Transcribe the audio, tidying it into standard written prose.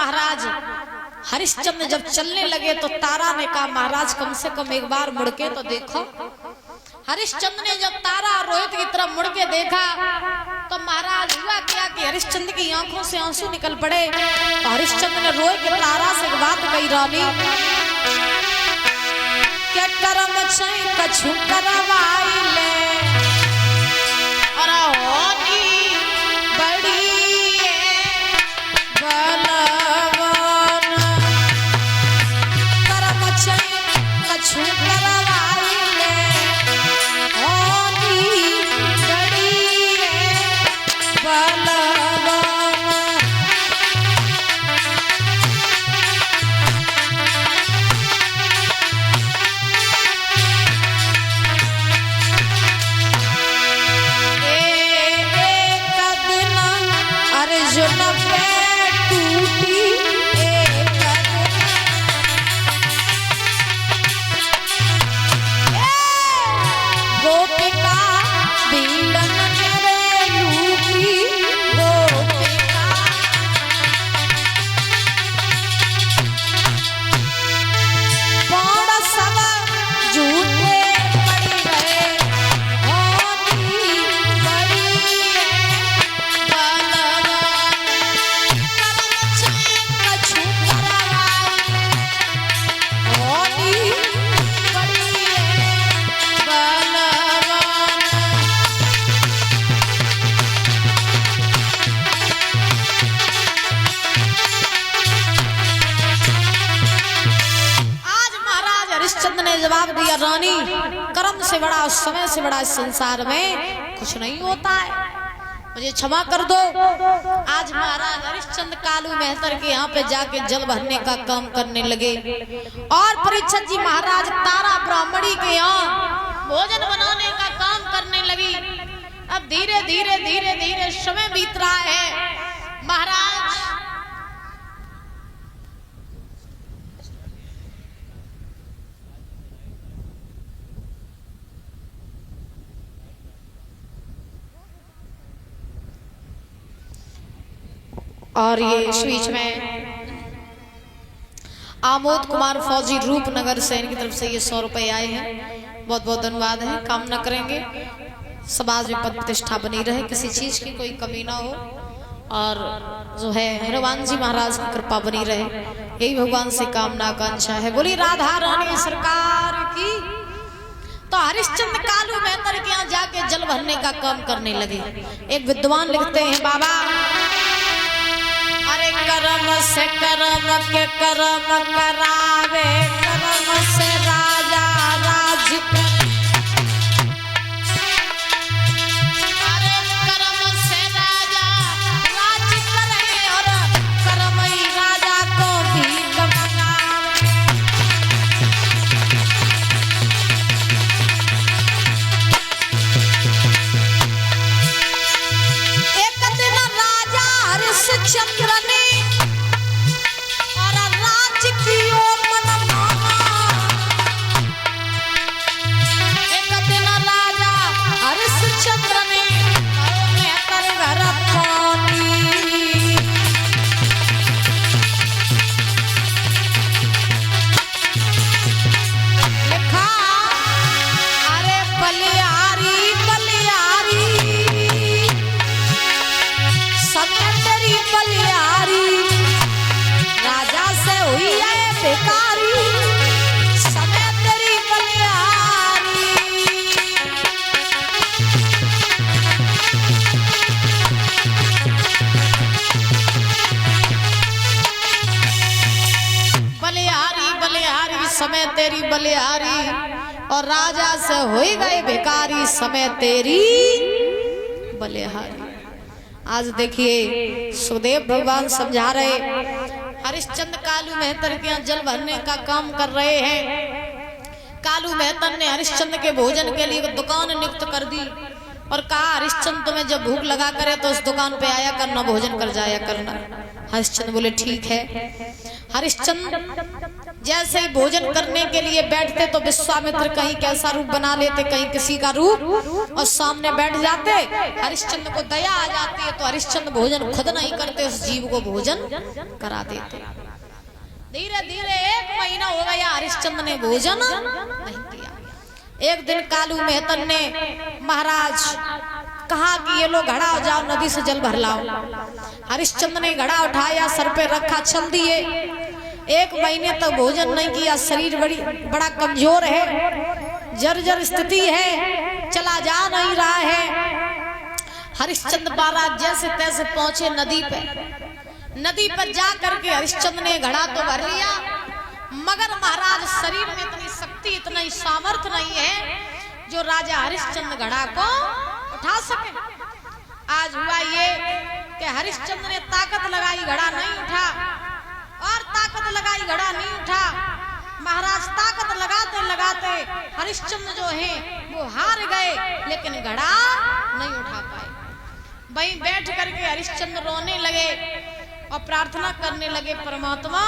महाराज हरिश्चंद्र जब चलने लगे तो तारा ने कहा महाराज कम से कम एक बार मुड़ के तो देखो। हरिश्चंद्र ने जब तारा और रोहित की तरफ मुड़ के देखा तो महाराज हुआ क्या कि हरिश्चंद्र की आंखों से आंसू निकल पड़े। तो हरिश्चंद्र ने रोए कि तारा से बात कही रानी क्या करम छई कछु करवाई ले और होनी बड़ी बलवान करम छई कछु करवाई ले होनी बड़ी बलवान। जवाब दिया रानी कर्म से बड़ा समय से बड़ा इस संसार में कुछ नहीं होता है, मुझे क्षमा कर दो। आज महाराज हरिश्चंद्र कालू मेहतर के यहाँ पे जाके जल भरने का काम करने लगे और परीक्षित जी महाराज तारा ब्राह्मणी के यहाँ भोजन बनाने का काम करने लगी। अब धीरे धीरे धीरे धीरे समय बीत रहा है। महाराज और ये इस बीच में आमोद कुमार फौजी रूपनगर से इनकी तरफ से ये 100 रुपए आए हैं, बहुत बहुत धन्यवाद है। कामना करेंगे समाज में पद प्रतिष्ठा बनी रहे, किसी चीज की कोई कमी ना हो और जो है हनुमान जी महाराज की कृपा बनी रहे, यही भगवान से कामना आकांक्षा है। बोली राधा रानी सरकार की। तो हरिश्चंद्र कालू मेहतर के यहाँ जाके जल भरने का काम करने लगे। एक विद्वान लिखते हैं बाबा अरे कर्म से कर्म के कर्म करावे, कर्म से राजा राज करे। अरे कर्म से राजा राज करे और कर्म ही राजा को भी कमावे। एक दिन राजा हरिश्चंद्र ने समय तेरी बलिहारी और राजा से हो गए भिखारी, समय तेरी बलिहारी। आज देखिए सुखदेव भगवान समझा रहे, हरिश्चंद्र कालू मेहतर के यहाँ जल भरने का काम कर रहे हैं। कालू मेहतर ने हरिश्चंद्र के भोजन के लिए दुकान नियुक्त कर दी और कहा हरिश्चंद्र तुम्हें जब भूख लगा करे तो उस दुकान पे आया करना, भोजन कर जाया करना। हरिश्चंद्र बोले ठीक है। हरिश्चंद्र जैसे ही भोजन करने के लिए बैठते तो विश्वामित्र कहीं कैसा रूप बना लेते, कहीं किसी का रूप, और सामने बैठ जाते। हरिश्चंद्र को दया आ जाती है तो हरिश्चंद्र भोजन खुद नहीं करते, उस जीव को भोजन करा देते। धीरे धीरे 1 महीना हो गया, हरिश्चंद्र ने भोजन नहीं किया। एक दिन कालू मेहतन ने महाराज कहा कि ये लोग घड़ा हो जाओ, नदी से जल भर लाओ। हरिश्चंद्र ने घड़ा उठाया, सर पे रखा, चल दिए। 1 महीने तक भोजन नहीं किया, शरीर बड़ा कमजोर है, जर्जर स्थिति है, चला जा नहीं रहा है। हरिश्चंद्र महाराज जैसे तैसे पहुंचे नदी पे। नदी पर जा करके हरिश्चंद्र ने घड़ा तो भर लिया, मगर महाराज शरीर में इतनी शक्ति, इतना सामर्थ्य नहीं है जो राजा हरिश्चंद्र घड़ा को उठा सके। आज हुआ ये कि हरिश्चंद्र ने ताकत लगाई, घड़ा नहीं उठा, और ताकत लगाई, घड़ा नहीं उठा। महाराज ताकत लगाते लगाते हरिश्चंद्र जो है वो हार गए, लेकिन घड़ा नहीं उठा पाए। वहीं बैठ करके हरिश्चंद्र रोने लगे और प्रार्थना करने लगे, परमात्मा